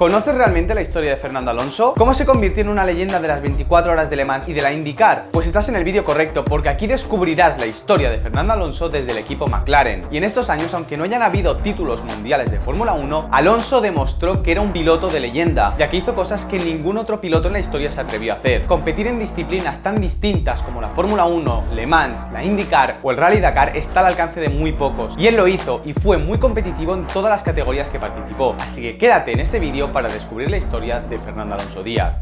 ¿Conoces realmente la historia de Fernando Alonso? ¿Cómo se convirtió en una leyenda de las 24 horas de Le Mans y de la IndyCar? Pues estás en el vídeo correcto, porque aquí descubrirás la historia de Fernando Alonso desde el equipo McLaren. Y en estos años, aunque no hayan habido títulos mundiales de Fórmula 1, Alonso demostró que era un piloto de leyenda, ya que hizo cosas que ningún otro piloto en la historia se atrevió a hacer. Competir en disciplinas tan distintas como la Fórmula 1, Le Mans, la IndyCar o el Rally Dakar está al alcance de muy pocos. Y él lo hizo y fue muy competitivo en todas las categorías que participó. Así que quédate en este vídeo para descubrir la historia de Fernando Alonso Díaz.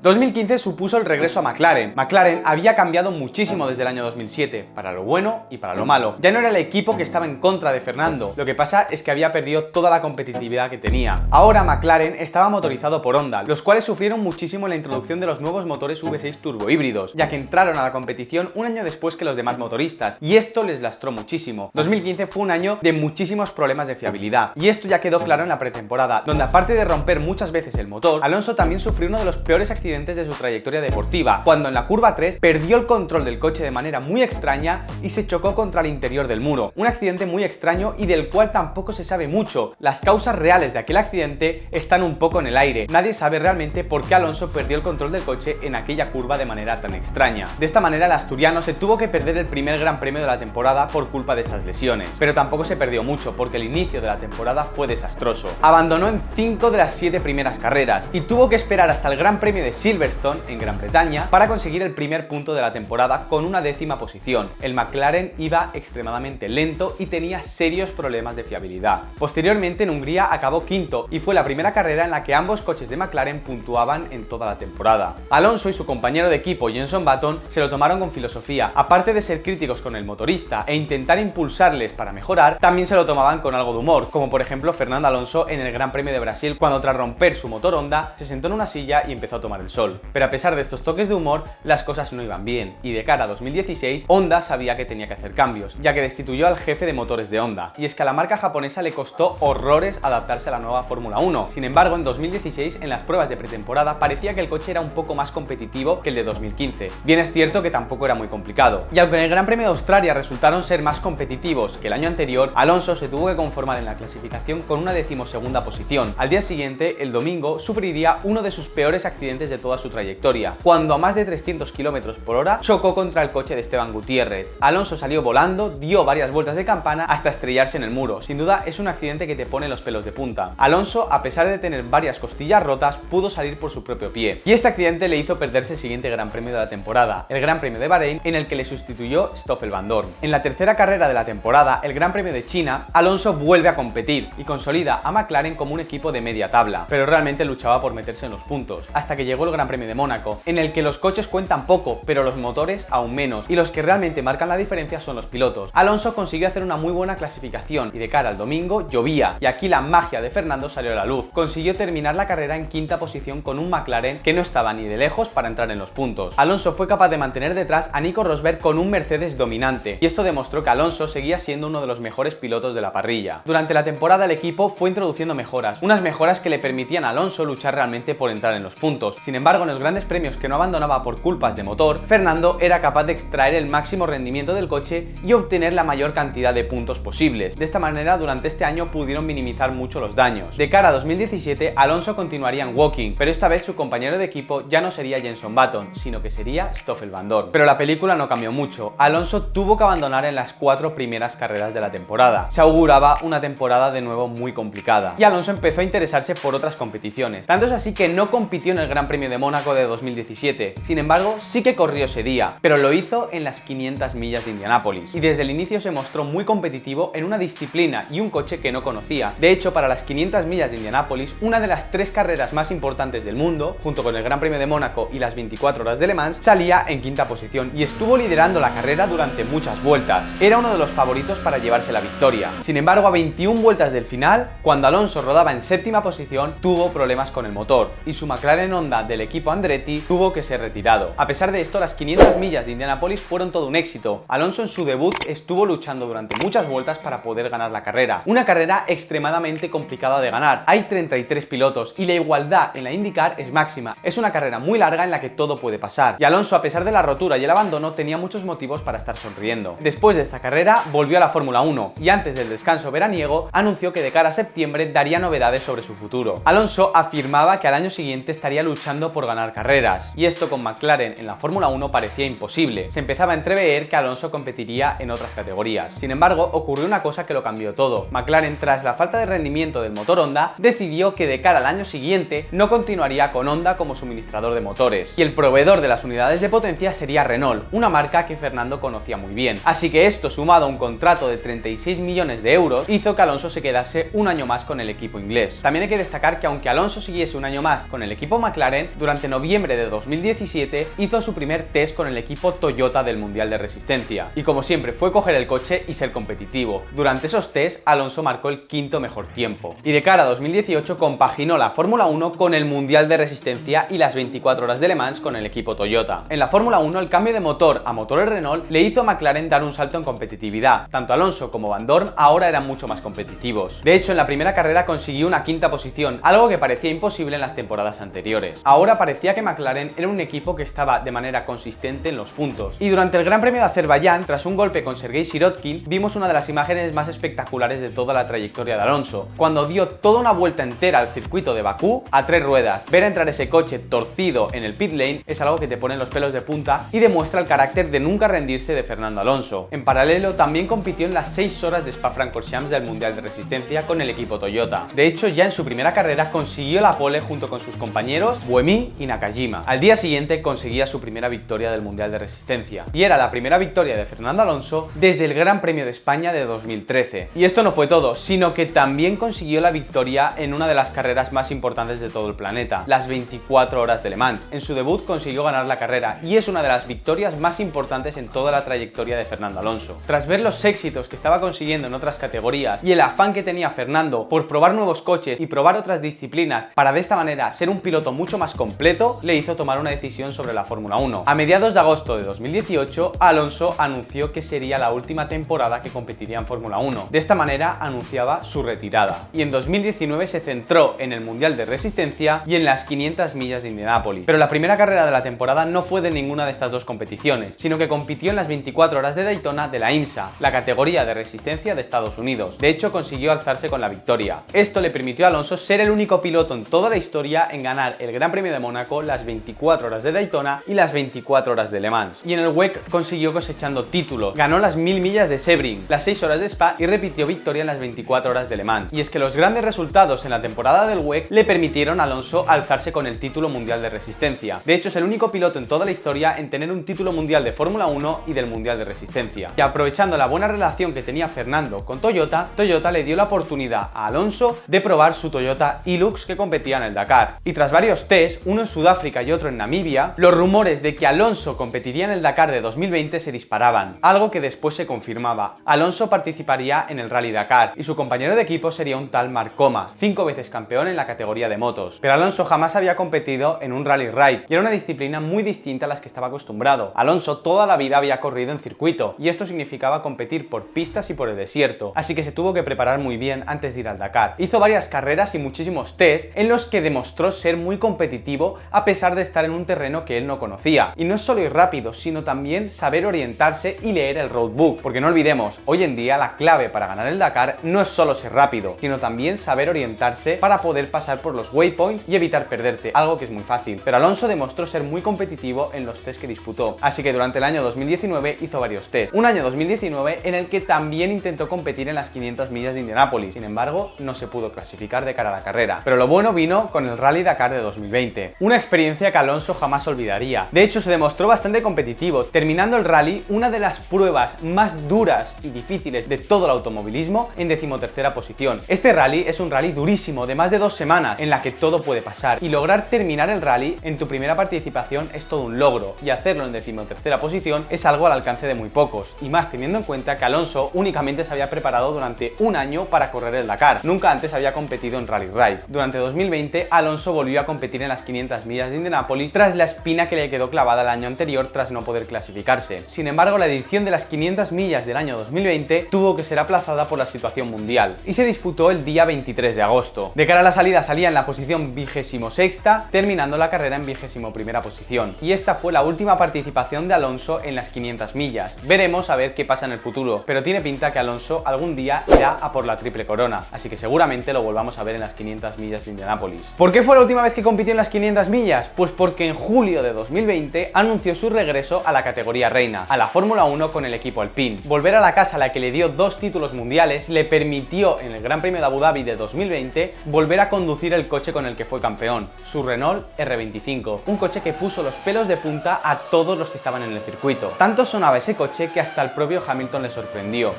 2015 supuso el regreso a McLaren. McLaren había cambiado muchísimo desde el año 2007, para lo bueno y para lo malo. Ya no era el equipo que estaba en contra de Fernando, lo que pasa es que había perdido toda la competitividad que tenía. Ahora McLaren estaba motorizado por Honda, los cuales sufrieron muchísimo en la introducción de los nuevos motores V6 turbohíbridos, ya que entraron a la competición un año después que los demás motoristas, y esto les lastró muchísimo. 2015 fue un año de muchísimos problemas de fiabilidad, y esto ya quedó claro en la pretemporada, donde aparte de romper muchas veces el motor, Alonso también sufrió uno de los peores accidentes de su trayectoria deportiva, cuando en la curva 3 perdió el control del coche de manera muy extraña y se chocó contra el interior del muro. Un accidente muy extraño y del cual tampoco se sabe mucho. Las causas reales de aquel accidente están un poco en el aire. Nadie sabe realmente por qué Alonso perdió el control del coche en aquella curva de manera tan extraña. De esta manera el asturiano se tuvo que perder el primer gran premio de la temporada por culpa de estas lesiones. Pero tampoco se perdió mucho, porque el inicio de la temporada fue desastroso. Abandonó en 5 de las 7 primeras carreras y tuvo que esperar hasta el Gran Premio de Silverstone en Gran Bretaña para conseguir el primer punto de la temporada con una 10ª posición. El McLaren iba extremadamente lento y tenía serios problemas de fiabilidad. Posteriormente en Hungría acabó quinto y fue la primera carrera en la que ambos coches de McLaren puntuaban en toda la temporada. Alonso y su compañero de equipo Jenson Button se lo tomaron con filosofía. Aparte de ser críticos con el motorista e intentar impulsarles para mejorar, también se lo tomaban con algo de humor, como por ejemplo Fernando Alonso en el Gran Premio de Brasil, cuando tras romper su motor Honda se sentó en una silla y empezó a tomar el sol. Pero a pesar de estos toques de humor, las cosas no iban bien, y de cara a 2016, Honda sabía que tenía que hacer cambios, ya que destituyó al jefe de motores de Honda. Y es que a la marca japonesa le costó horrores adaptarse a la nueva Fórmula 1. Sin embargo, en 2016, en las pruebas de pretemporada, parecía que el coche era un poco más competitivo que el de 2015. Bien es cierto que tampoco era muy complicado. Y aunque en el Gran Premio de Australia resultaron ser más competitivos que el año anterior, Alonso se tuvo que conformar en la clasificación con una 12ª posición. Al día siguiente, el domingo, sufriría uno de sus peores accidentes de toda su trayectoria, cuando a más de 300 km/h chocó contra el coche de Esteban Gutiérrez. Alonso salió volando, dio varias vueltas de campana hasta estrellarse en el muro. Sin duda es un accidente que te pone los pelos de punta. Alonso, a pesar de tener varias costillas rotas, pudo salir por su propio pie, y este accidente le hizo perderse el siguiente Gran Premio de la temporada, el Gran Premio de Bahrein, en el que le sustituyó Stoffel Vandoorne. En la tercera carrera de la temporada, el Gran Premio de China, Alonso vuelve a competir y consolida a McLaren como un equipo de media tabla, pero realmente luchaba por meterse en los puntos, hasta que llegó el Gran Premio de Mónaco, en el que los coches cuentan poco, pero los motores aún menos, y los que realmente marcan la diferencia son los pilotos. Alonso consiguió hacer una muy buena clasificación, y de cara al domingo llovía, y aquí la magia de Fernando salió a la luz. Consiguió terminar la carrera en 5ª posición con un McLaren que no estaba ni de lejos para entrar en los puntos. Alonso fue capaz de mantener detrás a Nico Rosberg con un Mercedes dominante, y esto demostró que Alonso seguía siendo uno de los mejores pilotos de la parrilla. Durante la temporada el equipo fue introduciendo mejoras, unas mejoras que le permitían a Alonso luchar realmente por entrar en los puntos. Sin embargo, en los grandes premios que no abandonaba por culpas de motor, Fernando era capaz de extraer el máximo rendimiento del coche y obtener la mayor cantidad de puntos posibles. De esta manera, durante este año pudieron minimizar mucho los daños. De cara a 2017, Alonso continuaría en Woking, pero esta vez su compañero de equipo ya no sería Jenson Button, sino que sería Stoffel Vandoorne. Pero la película no cambió mucho. Alonso tuvo que abandonar en las 4 primeras carreras de la temporada. Se auguraba una temporada de nuevo muy complicada, y Alonso empezó a interesarse por otras competiciones. Tanto es así que no compitió en el Gran Premio de Mónaco de 2017. Sin embargo, sí que corrió ese día, pero lo hizo en las 500 millas de Indianápolis, y desde el inicio se mostró muy competitivo en una disciplina y un coche que no conocía. De hecho, para las 500 millas de Indianápolis, una de las 3 carreras más importantes del mundo, junto con el Gran Premio de Mónaco y las 24 horas de Le Mans, salía en 5ª posición y estuvo liderando la carrera durante muchas vueltas. Era uno de los favoritos para llevarse la victoria. Sin embargo, a 21 vueltas del final, cuando Alonso rodaba en 7ª posición, tuvo problemas con el motor, y su McLaren Honda del el equipo Andretti tuvo que ser retirado. A pesar de esto, las 500 millas de Indianápolis fueron todo un éxito. Alonso en su debut estuvo luchando durante muchas vueltas para poder ganar la carrera. Una carrera extremadamente complicada de ganar. Hay 33 pilotos y la igualdad en la IndyCar es máxima. Es una carrera muy larga en la que todo puede pasar. Y Alonso, a pesar de la rotura y el abandono, tenía muchos motivos para estar sonriendo. Después de esta carrera, volvió a la Fórmula 1 y antes del descanso veraniego, anunció que de cara a septiembre daría novedades sobre su futuro. Alonso afirmaba que al año siguiente estaría luchando por ganar carreras, y esto con McLaren en la Fórmula 1 parecía imposible. Se empezaba a entrever que Alonso competiría en otras categorías. Sin embargo, ocurrió una cosa que lo cambió todo. McLaren, tras la falta de rendimiento del motor Honda, decidió que de cara al año siguiente no continuaría con Honda como suministrador de motores, y el proveedor de las unidades de potencia sería Renault, una marca que Fernando conocía muy bien. Así que esto, sumado a un contrato de 36 millones de euros, hizo que Alonso se quedase un año más con el equipo inglés. También hay que destacar que aunque Alonso siguiese un año más con el equipo McLaren, durante noviembre de 2017 hizo su primer test con el equipo Toyota del Mundial de Resistencia. Y como siempre, fue coger el coche y ser competitivo. Durante esos tests, Alonso marcó el quinto mejor tiempo. Y de cara a 2018 compaginó la Fórmula 1 con el Mundial de Resistencia y las 24 horas de Le Mans con el equipo Toyota. En la Fórmula 1, el cambio de motor a motores Renault le hizo a McLaren dar un salto en competitividad. Tanto Alonso como Van Dorn ahora eran mucho más competitivos. De hecho, en la primera carrera consiguió una quinta posición, algo que parecía imposible en las temporadas anteriores. Ahora parecía que McLaren era un equipo que estaba de manera consistente en los puntos. Y durante el Gran Premio de Azerbaiyán, tras un golpe con Sergei Sirotkin, vimos una de las imágenes más espectaculares de toda la trayectoria de Alonso, cuando dio toda una vuelta entera al circuito de Bakú a 3 ruedas. Ver entrar ese coche torcido en el pit lane es algo que te pone los pelos de punta y demuestra el carácter de nunca rendirse de Fernando Alonso. En paralelo, también compitió en las 6 horas de Spa-Francorchamps del Mundial de Resistencia con el equipo Toyota. De hecho, ya en su primera carrera consiguió la pole junto con sus compañeros Buemi y Nakajima. Al día siguiente conseguía su primera victoria del Mundial de Resistencia, y era la primera victoria de Fernando Alonso desde el Gran Premio de España de 2013. Y esto no fue todo, sino que también consiguió la victoria en una de las carreras más importantes de todo el planeta, las 24 horas de Le Mans. En su debut consiguió ganar la carrera y es una de las victorias más importantes en toda la trayectoria de Fernando Alonso. Tras ver los éxitos que estaba consiguiendo en otras categorías y el afán que tenía Fernando por probar nuevos coches y probar otras disciplinas para de esta manera ser un piloto mucho más completo, le hizo tomar una decisión sobre la Fórmula 1. A mediados de agosto de 2018, Alonso anunció que sería la última temporada que competiría en Fórmula 1. De esta manera anunciaba su retirada. Y en 2019 se centró en el Mundial de Resistencia y en las 500 millas de Indianápolis. Pero la primera carrera de la temporada no fue de ninguna de estas dos competiciones, sino que compitió en las 24 horas de Daytona de la IMSA, la categoría de resistencia de Estados Unidos. De hecho, consiguió alzarse con la victoria. Esto le permitió a Alonso ser el único piloto en toda la historia en ganar el Gran Premio de Mónaco, las 24 horas de Daytona y las 24 horas de Le Mans. Y en el WEC consiguió cosechando títulos. Ganó las 1000 millas de Sebring, las 6 horas de Spa y repitió victoria en las 24 horas de Le Mans. Y es que los grandes resultados en la temporada del WEC le permitieron a Alonso alzarse con el título mundial de resistencia. De hecho, es el único piloto en toda la historia en tener un título mundial de Fórmula 1 y del mundial de resistencia. Y aprovechando la buena relación que tenía Fernando con Toyota, Toyota le dio la oportunidad a Alonso de probar su Toyota Hilux que competía en el Dakar. Y tras varios tests, uno en Sudáfrica y otro en Namibia, los rumores de que Alonso competiría en el Dakar de 2020 se disparaban, algo que después se confirmaba. Alonso participaría en el Rally Dakar y su compañero de equipo sería un tal Mark Coma, 5 veces campeón en la categoría de motos. Pero Alonso jamás había competido en un Rally Ride y era una disciplina muy distinta a las que estaba acostumbrado. Alonso toda la vida había corrido en circuito y esto significaba competir por pistas y por el desierto, así que se tuvo que preparar muy bien antes de ir al Dakar. Hizo varias carreras y muchísimos tests en los que demostró ser muy competitivo a pesar de estar en un terreno que él no conocía. Y no es solo ir rápido, sino también saber orientarse y leer el roadbook, porque no olvidemos, hoy en día la clave para ganar el Dakar no es solo ser rápido, sino también saber orientarse para poder pasar por los waypoints y evitar perderte, algo que es muy fácil. Pero Alonso demostró ser muy competitivo en los tests que disputó, así que durante el año 2019 hizo varios tests. Un año 2019 en el que también intentó competir en las 500 millas de Indianápolis, sin embargo no se pudo clasificar de cara a la carrera. Pero lo bueno vino con el Rally Dakar de 2020, una experiencia que Alonso jamás olvidaría. De hecho, se demostró bastante competitivo, terminando el rally, una de las pruebas más duras y difíciles de todo el automovilismo, en 13ª posición. Este rally es un rally durísimo de más de 2 semanas en la que todo puede pasar, y lograr terminar el rally en tu primera participación es todo un logro, y hacerlo en 13ª posición es algo al alcance de muy pocos, y más teniendo en cuenta que Alonso únicamente se había preparado durante un año para correr el Dakar, nunca antes había competido en Rally Ride. Durante 2020 Alonso volvió a competir en las las 500 millas de Indianápolis tras la espina que le quedó clavada el año anterior tras no poder clasificarse. Sin embargo, la edición de las 500 millas del año 2020 tuvo que ser aplazada por la situación mundial y se disputó el día 23 de agosto. De cara a la salida salía en la posición 26ª, terminando la carrera en 21ª posición. Y esta fue la última participación de Alonso en las 500 millas. Veremos a ver qué pasa en el futuro, pero tiene pinta que Alonso algún día irá a por la triple corona, así que seguramente lo volvamos a ver en las 500 millas de Indianápolis. ¿Por qué fue la última vez que compitió en las 500 millas? Pues porque en julio de 2020 anunció su regreso a la categoría reina, a la Fórmula 1 con el equipo Alpine. Volver a la casa a la que le dio 2 títulos mundiales le permitió en el Gran Premio de Abu Dhabi de 2020 volver a conducir el coche con el que fue campeón, su Renault R25, un coche que puso los pelos de punta a todos los que estaban en el circuito. Tanto sonaba ese coche que hasta el propio Hamilton le sorprendió.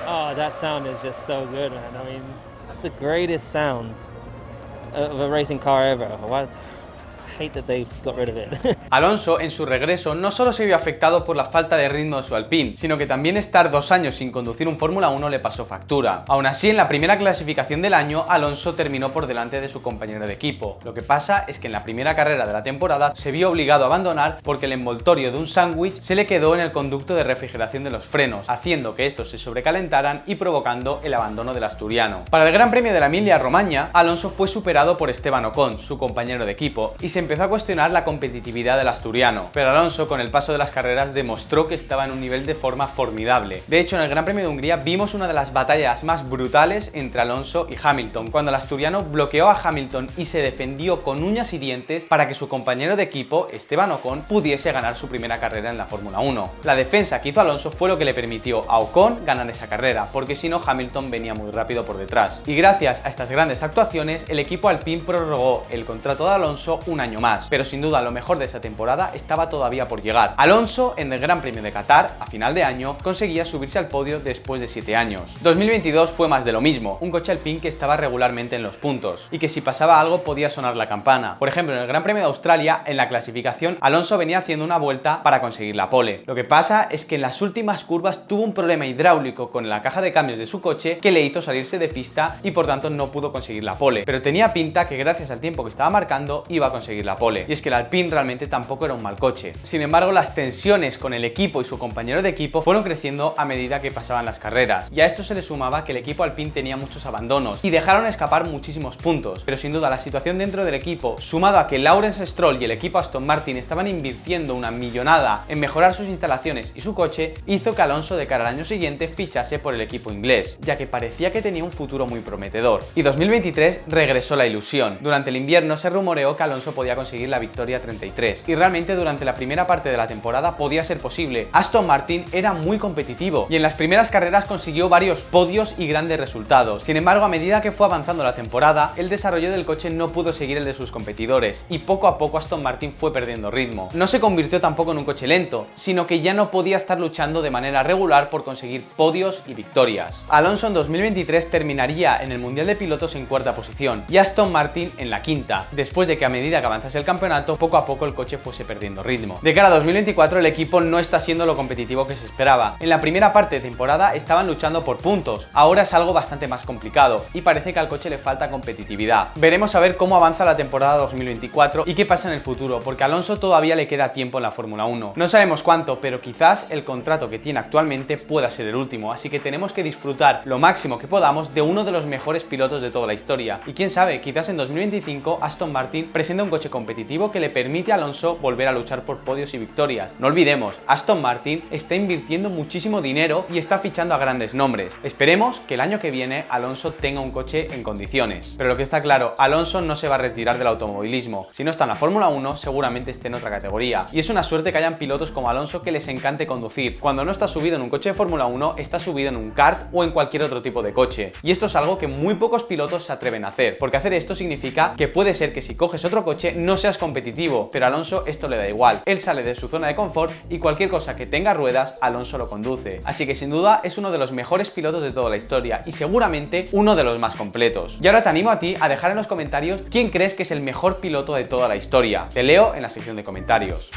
Oh, that sound is just so good, man. I mean, it's the greatest sound of a racing car ever. What? I hate that they got rid of it. Alonso en su regreso no solo se vio afectado por la falta de ritmo de su Alpine, sino que también estar 2 años sin conducir un Fórmula 1 le pasó factura. Aún así, en la primera clasificación del año, Alonso terminó por delante de su compañero de equipo. Lo que pasa es que en la primera carrera de la temporada se vio obligado a abandonar porque el envoltorio de un sándwich se le quedó en el conducto de refrigeración de los frenos, haciendo que estos se sobrecalentaran y provocando el abandono del asturiano. Para el Gran Premio de la Emilia-Romagna, Alonso fue superado por Esteban Ocon, su compañero de equipo, y se empezó a cuestionar la competitividad del asturiano, pero Alonso con el paso de las carreras demostró que estaba en un nivel de forma formidable. De hecho, en el Gran Premio de Hungría vimos una de las batallas más brutales entre Alonso y Hamilton, cuando el asturiano bloqueó a Hamilton y se defendió con uñas y dientes para que su compañero de equipo, Esteban Ocon, pudiese ganar su primera carrera en la Fórmula 1. La defensa que hizo Alonso fue lo que le permitió a Ocon ganar esa carrera, porque si no Hamilton venía muy rápido por detrás. Y gracias a estas grandes actuaciones, el equipo Alpine prorrogó el contrato de Alonso un año más, pero sin duda lo mejor de esa temporada estaba todavía por llegar. Alonso en el Gran Premio de Qatar, a final de año, conseguía subirse al podio después de 7 años. 2022 fue más de lo mismo, un coche Alpine que estaba regularmente en los puntos, y que si pasaba algo podía sonar la campana. Por ejemplo, en el Gran Premio de Australia, en la clasificación, Alonso venía haciendo una vuelta para conseguir la pole. Lo que pasa es que en las últimas curvas tuvo un problema hidráulico con la caja de cambios de su coche que le hizo salirse de pista y por tanto no pudo conseguir la pole, pero tenía pinta que gracias al tiempo que estaba marcando iba a conseguir la pole. Y es que el Alpine realmente tampoco era un mal coche. Sin embargo, las tensiones con el equipo y su compañero de equipo fueron creciendo a medida que pasaban las carreras, y a esto se le sumaba que el equipo Alpine tenía muchos abandonos y dejaron escapar muchísimos puntos, pero sin duda la situación dentro del equipo, sumado a que Lawrence Stroll y el equipo Aston Martin estaban invirtiendo una millonada en mejorar sus instalaciones y su coche, hizo que Alonso de cara al año siguiente fichase por el equipo inglés, ya que parecía que tenía un futuro muy prometedor. Y 2023 regresó la ilusión. Durante el invierno se rumoreó que Alonso podía conseguir la victoria 33, y realmente durante la primera parte de la temporada podía ser posible. Aston Martin era muy competitivo y en las primeras carreras consiguió varios podios y grandes resultados. Sin embargo, a medida que fue avanzando la temporada, el desarrollo del coche no pudo seguir el de sus competidores y poco a poco Aston Martin fue perdiendo ritmo. No se convirtió tampoco en un coche lento, sino que ya no podía estar luchando de manera regular por conseguir podios y victorias. Alonso en 2023 terminaría en el Mundial de Pilotos en 4ª posición y Aston Martin en la 5ª, después de que a medida que avanzase el campeonato, poco a poco el coche fuese perdiendo ritmo. De cara a 2024 el equipo no está siendo lo competitivo que se esperaba. En la primera parte de temporada estaban luchando por puntos, ahora es algo bastante más complicado y parece que al coche le falta competitividad. Veremos a ver cómo avanza la temporada 2024 y qué pasa en el futuro, porque a Alonso todavía le queda tiempo en la Fórmula 1. No sabemos cuánto, pero quizás el contrato que tiene actualmente pueda ser el último, así que tenemos que disfrutar lo máximo que podamos de uno de los mejores pilotos de toda la historia. Y quién sabe, quizás en 2025 Aston Martin presenta un coche competitivo que le permite a Alonso volver a luchar por podios y victorias. No olvidemos, Aston Martin está invirtiendo muchísimo dinero y está fichando a grandes nombres. Esperemos que el año que viene Alonso tenga un coche en condiciones. Pero lo que está claro, Alonso no se va a retirar del automovilismo. Si no está en la Fórmula 1, seguramente esté en otra categoría. Y es una suerte que hayan pilotos como Alonso que les encante conducir. Cuando no está subido en un coche de Fórmula 1, está subido en un kart o en cualquier otro tipo de coche. Y esto es algo que muy pocos pilotos se atreven a hacer, porque hacer esto significa que puede ser que si coges otro coche no seas competitivo, pero a Alonso esto le da igual. Él sale de su zona de confort y cualquier cosa que tenga ruedas, Alonso lo conduce. Así que sin duda es uno de los mejores pilotos de toda la historia y seguramente uno de los más completos. Y ahora te animo a ti a dejar en los comentarios quién crees que es el mejor piloto de toda la historia. Te leo en la sección de comentarios.